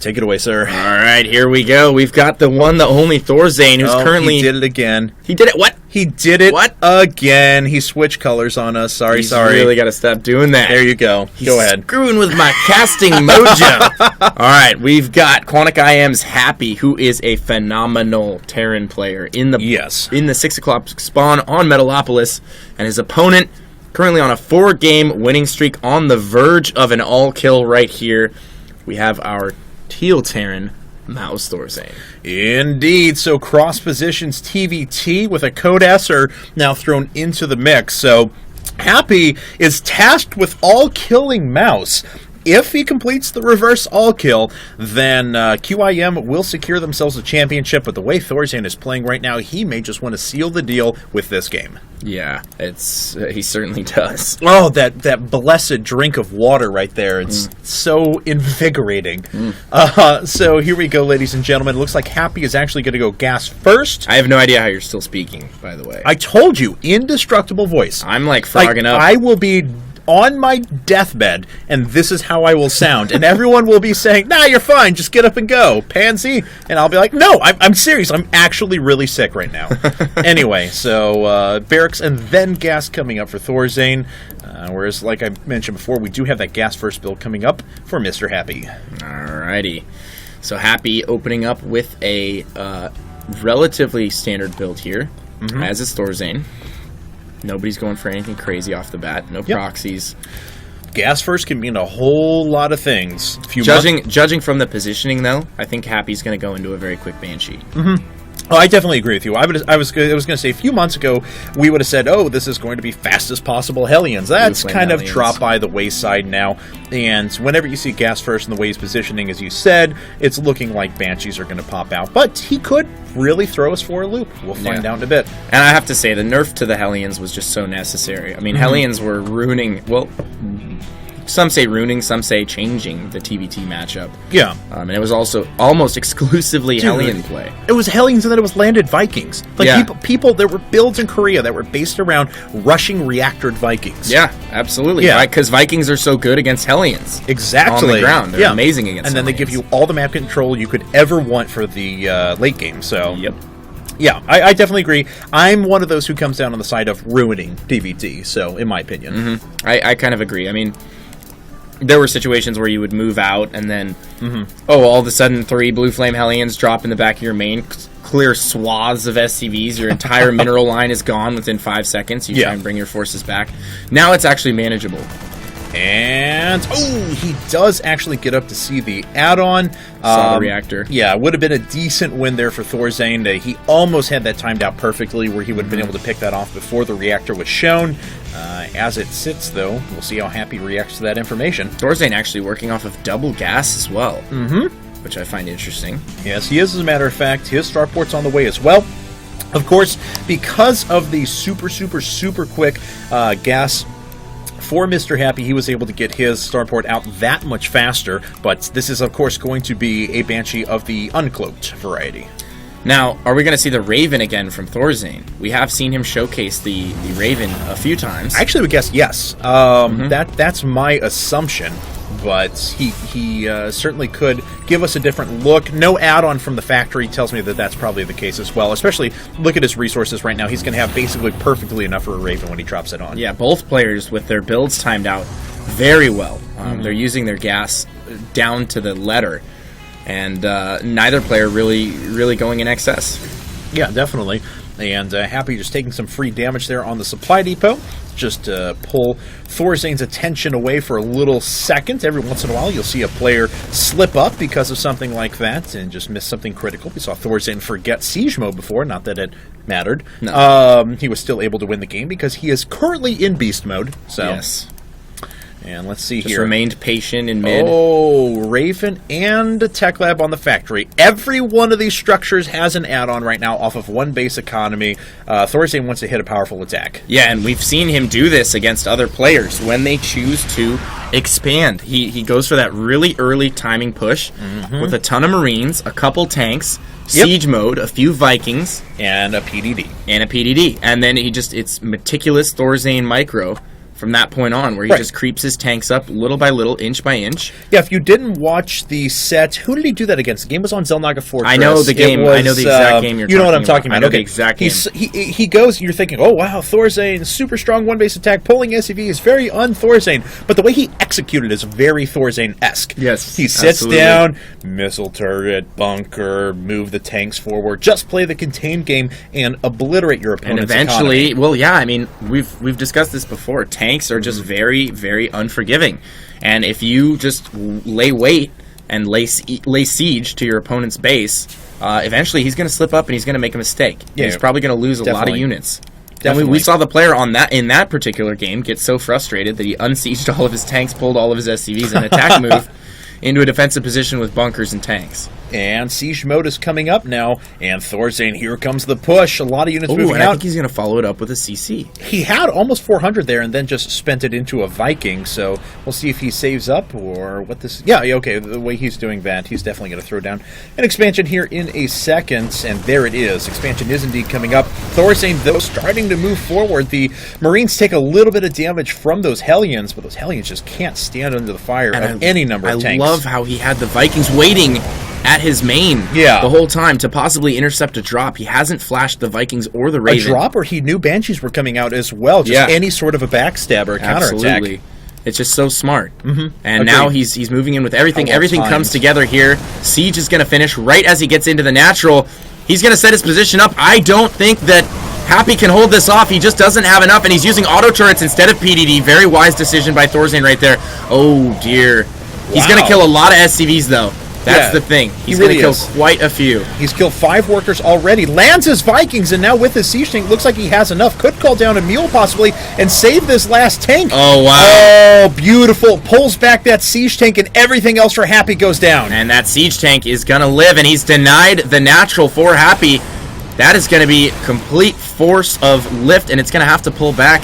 Take it away, sir. All right, here we go. We've got the one, the only ThorZaIN, who's currently... he did it again. He did it, what? He did it again. He switched colors on us. Sorry. He's really got to stop doing that. There you go. Go ahead. Screwing with my casting mojo. All right, we've got QuanticIM's Happy, who is a phenomenal Terran player in the 6 o'clock spawn on Metalopolis, and his opponent currently on a 4-game winning streak, on the verge of an all-kill right here. We have our Teal Terran, Mousesports. Indeed. So cross positions TVT with a Code S are now thrown into the mix. So Happy is tasked with all-killing Mouse. If he completes the reverse all-kill, then QIM will secure themselves a championship. But the way ThorZaIN is playing right now, he may just want to seal the deal with this game. Yeah, he certainly does. Oh, that blessed drink of water right there. It's so invigorating. So here we go, ladies and gentlemen. It looks like Happy is actually going to go gas first. I have no idea how you're still speaking, by the way. I told you, indestructible voice. I'm like frogging up. I will be on my deathbed, and this is how I will sound. And everyone will be saying, nah, you're fine, just get up and go, pansy. And I'll be like, no, I'm serious. I'm actually really sick right now. Anyway, so barracks and then gas coming up for ThorZaIN. Whereas, like I mentioned before, we do have that gas first build coming up for Mr. Happy. Alrighty. So Happy opening up with a relatively standard build here, as is ThorZaIN. Nobody's going for anything crazy off the bat. No proxies. Gas first can mean a whole lot of things. Judging from the positioning, though, I think Happy's going to go into a very quick Banshee. Oh, I definitely agree with you. I was going to say a few months ago we would have said, "Oh, this is going to be fastest possible Hellions." That's kind of dropped by the wayside now. And whenever you see gas first in the way he's positioning, as you said, it's looking like Banshees are going to pop out. But he could really throw us for a loop. We'll find out in a bit. And I have to say, the nerf to the Hellions was just so necessary. I mean, Hellions were ruining. Well, some say ruining, some say changing the TVT matchup. Yeah. And it was also almost exclusively Hellion play. It was Hellions and then it was landed Vikings. Like people, there were builds in Korea that were based around rushing reactored Vikings. Yeah, absolutely. Yeah. Because Vikings are so good against Hellions. Exactly. On the ground. They're amazing against And then Hellions. they give you all the map control you could ever want for the late game. So. Yep. Yeah, I definitely agree. I'm one of those who comes down on the side of ruining TVT, so in my opinion. I kind of agree. I mean, there were situations where you would move out and then, all of a sudden 3 Blue Flame Hellions drop in the back of your main, clear swaths of SCVs, your entire mineral line is gone within 5 seconds, you try and bring your forces back. Now it's actually manageable. And, he does actually get up to see the add-on. Saw the reactor. Yeah, would have been a decent win there for ThorZaIN. He almost had that timed out perfectly where he would have been able to pick that off before the reactor was shown. As it sits, though, we'll see how Happy reacts to that information. ThorZaIN actually working off of double gas as well, which I find interesting. Yes, he is, as a matter of fact. His starport's on the way as well. Of course, because of the super quick gas for Mr. Happy, he was able to get his starport out that much faster, but this is, of course, going to be a Banshee of the uncloaked variety. Now, are we going to see the Raven again from ThorZaIN? We have seen him showcase the Raven a few times. I actually would guess yes. That's my assumption, but he certainly could give us a different look. No add-on from the factory tells me that that's probably the case as well, especially look at his resources right now. He's going to have basically perfectly enough for a Raven when he drops it on. Yeah, both players with their builds timed out very well. They're using their gas down to the letter. And neither player really going in excess. Yeah, definitely. And Happy just taking some free damage there on the supply depot. Just pull ThorZaIN's attention away for a little second. Every once in a while, you'll see a player slip up because of something like that and just miss something critical. We saw ThorZaIN forget Siege Mode before, not that it mattered. No. He was still able to win the game because he is currently in Beast Mode. So. Yes. And let's see Just here. Remained patient in mid. Oh, Raven and a Tech Lab on the factory. Every one of these structures has an add-on right now off of one base economy. ThorZaIN wants to hit a powerful attack. Yeah, and we've seen him do this against other players when they choose to expand. He goes for that really early timing push with a ton of Marines, a couple tanks, Siege Mode, a few Vikings. And a PDD. And then it's meticulous ThorZaIN micro from that point on, where he just creeps his tanks up little by little, inch by inch. Yeah, if you didn't watch the set, who did he do that against? The game was on Zelnaga Fortress. I know the game. I know the exact game you're talking about. You know what I'm talking about. I know the exact game. He goes, you're thinking, oh, wow, ThorZaIN, super strong one-base attack, pulling SCV is very un-ThorZaIN. But the way he executed is very ThorZaIN-esque. Yes, he sits down, missile turret, bunker, move the tanks forward, just play the contained game and obliterate your opponent's economy. Well, yeah, I mean, we've discussed this before. Tanks are just very, very unforgiving. And if you just lay wait and lay siege to your opponent's base, eventually he's going to slip up and he's going to make a mistake. Yeah, he's probably going to lose a lot of units. Definitely. We saw the player in that particular game get so frustrated that he unsieged all of his tanks, pulled all of his SCVs, and attack move into a defensive position with bunkers and tanks. And siege mode is coming up now, and ThorZaIN, here comes the push. A lot of units moving and out. I think he's going to follow it up with a CC. He had almost 400 there and then just spent it into a Viking, so we'll see if he saves up or what this... Yeah, okay, the way he's doing that, he's definitely going to throw down an expansion here in a second, and there it is. Expansion is indeed coming up. ThorZaIN, though, starting to move forward. The Marines take a little bit of damage from those Hellions, but those Hellions just can't stand under the fire of any number of tanks. I love how he had the Vikings waiting at his main the whole time to possibly intercept a drop. He hasn't flashed the Vikings or the Raven. A drop, or he knew Banshees were coming out as well. Just any sort of a backstab or a counterattack. Absolutely. It's just so smart. And now he's moving in with everything. Everything comes together here. Siege is going to finish right as he gets into the natural. He's going to set his position up. I don't think that Happy can hold this off. He just doesn't have enough, and he's using auto turrets instead of PDD. Very wise decision by ThorZaIN right there. Oh, dear. He's going to kill a lot of SCVs, though. That's the thing. He's going to kill quite a few. He's killed 5 workers already. Lands his Vikings, and now with his siege tank, looks like he has enough. Could call down a mule, possibly, and save this last tank. Oh, wow. Oh, beautiful. Pulls back that siege tank, and everything else for Happy goes down. And that siege tank is going to live, and he's denied the natural for Happy. That is going to be complete force of lift, and it's going to have to pull back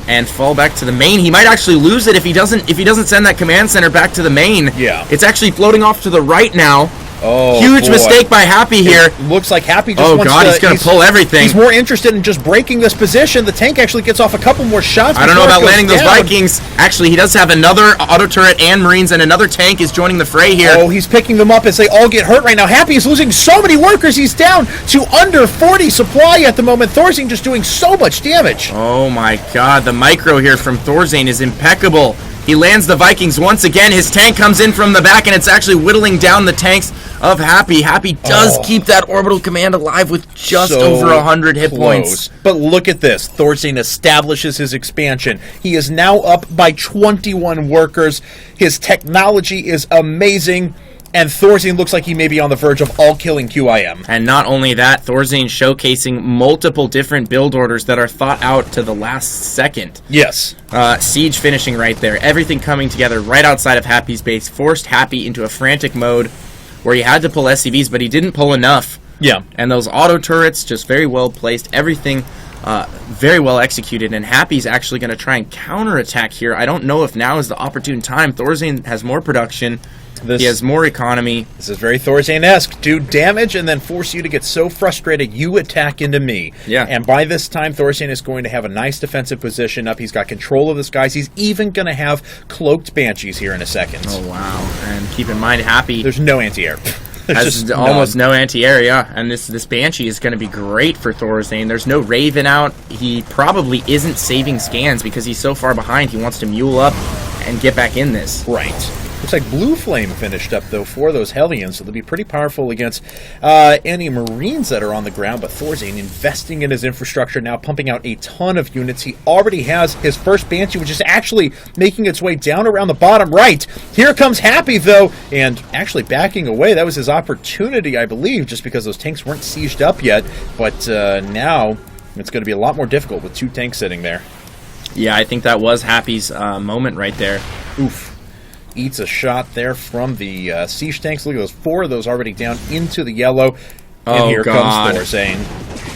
and fall back to the main. He might actually lose it if he doesn't send that command center back to the main. Yeah. It's actually floating off to the right now. Oh, huge mistake by Happy here. It looks like Happy just wants to... he's going to pull everything. He's more interested in just breaking this position. The tank actually gets off a couple more shots. I don't know about landing those Vikings. Actually, he does have another auto turret and Marines, and another tank is joining the fray here. Oh, he's picking them up as they all get hurt right now. Happy is losing so many workers. He's down to under 40 supply at the moment. ThorZaIN just doing so much damage. Oh my god, the micro here from ThorZaIN is impeccable. He lands the Vikings once again. His tank comes in from the back, and it's actually whittling down the tanks of Happy. Happy does keep that orbital command alive with just over 100 hit points. But look at this. ThorZaIN establishes his expansion. He is now up by 21 workers. His technology is amazing. And ThorZaIN looks like he may be on the verge of all-killing QIM. And not only that, ThorZaIN showcasing multiple different build orders that are thought out to the last second. Yes. Siege finishing right there. Everything coming together right outside of Happy's base. Forced Happy into a frantic mode where he had to pull SCVs, but he didn't pull enough. Yeah. And those auto turrets, just very well placed. Everything very well executed. And Happy's actually going to try and counterattack here. I don't know if now is the opportune time. ThorZaIN has more production. He has more economy. This is very ThorZaIN-esque. Do damage and then force you to get so frustrated you attack into me. Yeah. And by this time, ThorZaIN is going to have a nice defensive position up. He's got control of the skies. He's even going to have cloaked Banshees here in a second. Oh, wow. And keep in mind, Happy... There's no anti-air. Has almost no anti-air, yeah. And this Banshee is going to be great for ThorZaIN. There's no Raven out. He probably isn't saving scans because he's so far behind. He wants to mule up and get back in this. Right. Looks like Blue Flame finished up, though, for those Hellions, so they'll be pretty powerful against any Marines that are on the ground. But ThorZaIN investing in his infrastructure now, pumping out a ton of units. He already has his first Banshee, which is actually making its way down around the bottom right. Here comes Happy, though, and actually backing away. That was his opportunity, I believe, just because those tanks weren't sieged up yet. But now it's going to be a lot more difficult with 2 tanks sitting there. Yeah, I think that was Happy's moment right there. Oof. Eats a shot there from the siege tanks. Look at those, 4 of those already down into the yellow. And here comes ThorZaIN.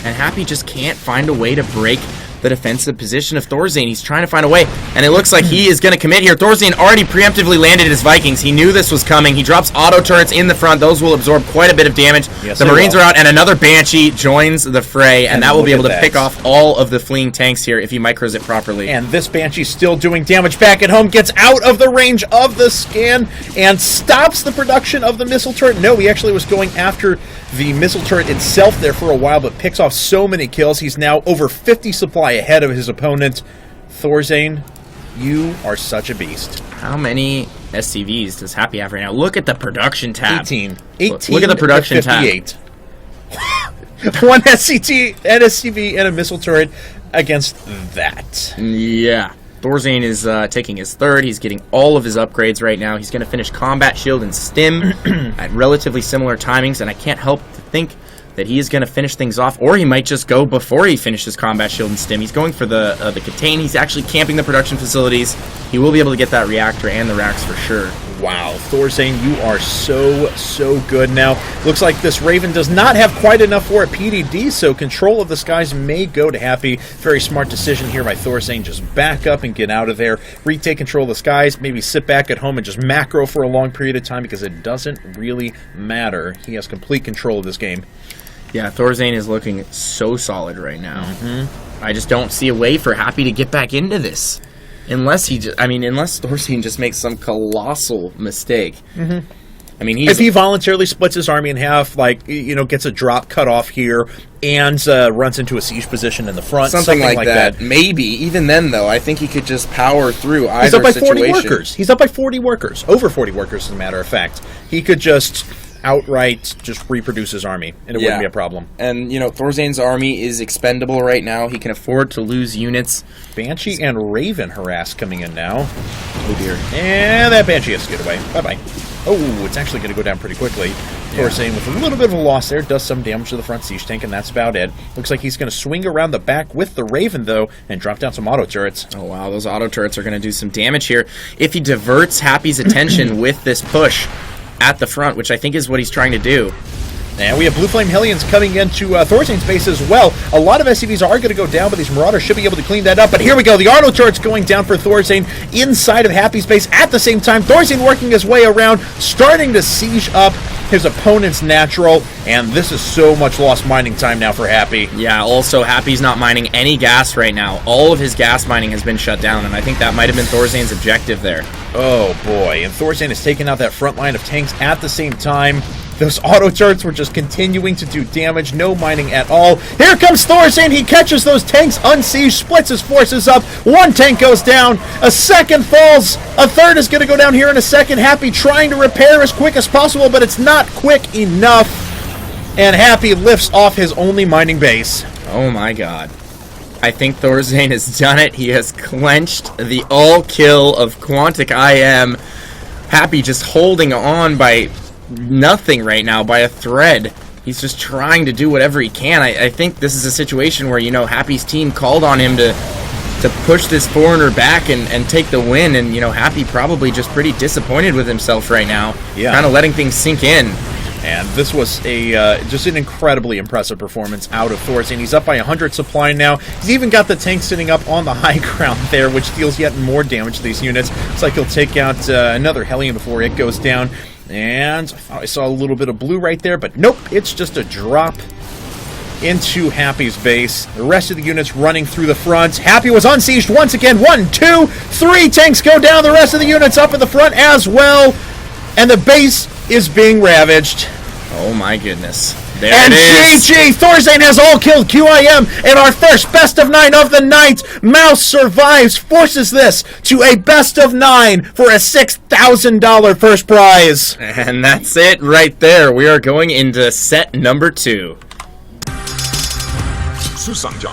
And Happy just can't find a way to break the defensive position of ThorZaIN. He's trying to find a way, and it looks like he is going to commit here. ThorZaIN already preemptively landed his Vikings. He knew this was coming. He drops auto turrets in the front. Those will absorb quite a bit of damage. Yes, the Marines are out, and another Banshee joins the fray, and that will be able to pick off all of the fleeing tanks here if he micros it properly. And this Banshee still doing damage back at home, gets out of the range of the scan, and stops the production of the missile turret. No, he actually was going after the missile turret itself there for a while, but picks off so many kills. He's now over 50 supply ahead of his opponent. ThorZaIN, you are such a beast. How many SCVs does Happy have right now? Look at the production tab. 18. Look at the production tab. 1 SCT, an SCV, and a missile turret against that. Yeah. ThorZaIN is taking his third. He's getting all of his upgrades right now. He's going to finish Combat Shield and Stim at relatively similar timings, and I can't help to think that he is going to finish things off, or he might just go before he finishes Combat Shield and Stim. He's going for the Contain. He's actually camping the production facilities. He will be able to get that reactor and the racks for sure. Wow, ThorZaIN, you are so good now. Looks like this Raven does not have quite enough for a PDD, so control of the skies may go to Happy. Very smart decision here by ThorZaIN. Just back up and get out of there. Retake control of the skies. Maybe sit back at home and just macro for a long period of time because it doesn't really matter. He has complete control of this game. Yeah, ThorZaIN is looking so solid right now. I just don't see a way for Happy to get back into this. Unless ThorZaIN just makes some colossal mistake. I mean, if he voluntarily splits his army in half, like, you know, gets a drop cut off here and runs into a siege position in the front, something like that. Maybe. Even then, though, I think he could just power through either situation. He's up by 40 situation. workers. He's up by 40 workers. Over 40 workers, as a matter of fact. He could just outright just reproduce his army, and it wouldn't be a problem. And, you know, ThorZaIN's army is expendable right now. He can afford to lose units. Banshee and Raven harass coming in now. Oh, dear. And that Banshee has to get away. Bye-bye. Oh, it's actually going to go down pretty quickly. ThorZaIN with a little bit of a loss there. Does some damage to the front siege tank, and that's about it. Looks like he's going to swing around the back with the Raven, though, and drop down some auto turrets. Oh, wow. Those auto turrets are going to do some damage here. If he diverts Happy's attention with this push at the front, which I think is what he's trying to do. And we have Blue Flame Hellions coming into ThorZaIN's base as well. A lot of SCVs are going to go down, but these Marauders should be able to clean that up. But here we go. The auto turret's going down for ThorZaIN inside of Happy's base. At the same time, ThorZaIN working his way around, starting to siege up his opponent's natural. And this is so much lost mining time now for Happy. Yeah, also Happy's not mining any gas right now. All of his gas mining has been shut down, and I think that might have been ThorZaIN's objective there. Oh, boy. And ThorZaIN is taking out that front line of tanks at the same time. Those auto turrets were just continuing to do damage. No mining at all. Here comes ThorZaIN. He catches those tanks unsieged, splits his forces up. One tank goes down. A second falls. A third is going to go down here in a second. Happy trying to repair as quick as possible, but it's not quick enough. And Happy lifts off his only mining base. Oh, my God. I think ThorZaIN has done it. He has clenched the all-kill of QuanticIM. Happy just holding on by nothing right now, by a thread. He's just trying to do whatever he can. I think this is a situation where, you know, Happy's team called on him to push this foreigner back and take the win, and, you know, Happy probably just pretty disappointed with himself right now. Yeah. Kind of letting things sink in. And this was just an incredibly impressive performance out of ThorZaIN. He's up by 100 supply now. He's even got the tank sitting up on the high ground there, which deals yet more damage to these units. Looks like he'll take out another Hellion before it goes down. And I thought I saw a little bit of blue right there, but nope, it's just a drop into Happy's base. The rest of the units running through the front. Happy was unsieged once again. 1, 2, 3 tanks go down. The rest of the units up in the front as well. And the base is being ravaged. Oh my goodness. There and it is. GG! ThorZaIN has all killed QIM in our first best of 9 of the night. Mouse survives, forces this to a best of 9 for a $6,000 first prize. And that's it right there. We are going into set number 2. 此上将